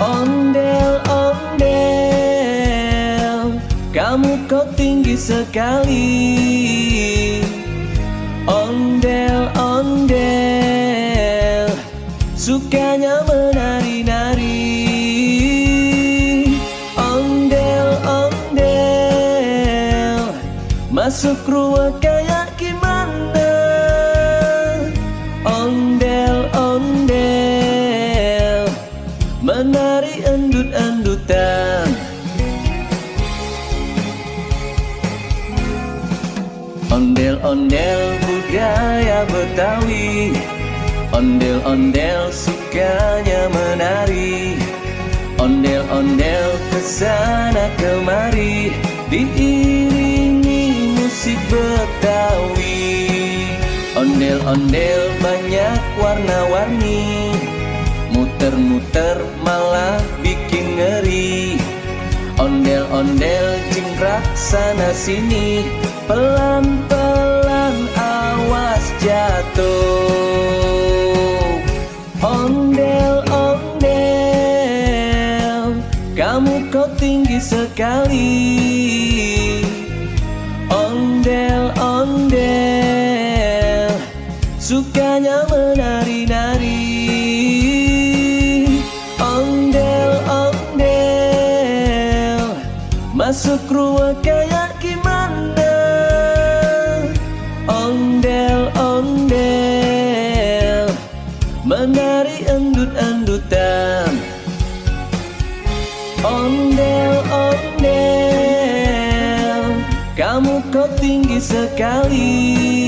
Ondel, ondel, kamu kok tinggi sekali. Ondel, ondel, sukanya menari-nari. Ondel, ondel, masuk ruang kayak gimana. Ondel, ondel, menari endut-endutan. Ondel-ondel budaya Betawi. Ondel-ondel sukanya menari. Ondel-ondel kesana kemari, diiringi musik Betawi. Ondel-ondel banyak warna-warni, muter-muter malah bikin ngeri. Ondel-ondel jingkrak sana sini, pelan-pelan awas jatuh. Ondel, ondel, kamu kok tinggi sekali. Ondel, ondel, sukanya menari-nari. Masuk ruang kayak gimana. Ondel, ondel, menari endut-endutan. Ondel, ondel, kamu kok tinggi sekali.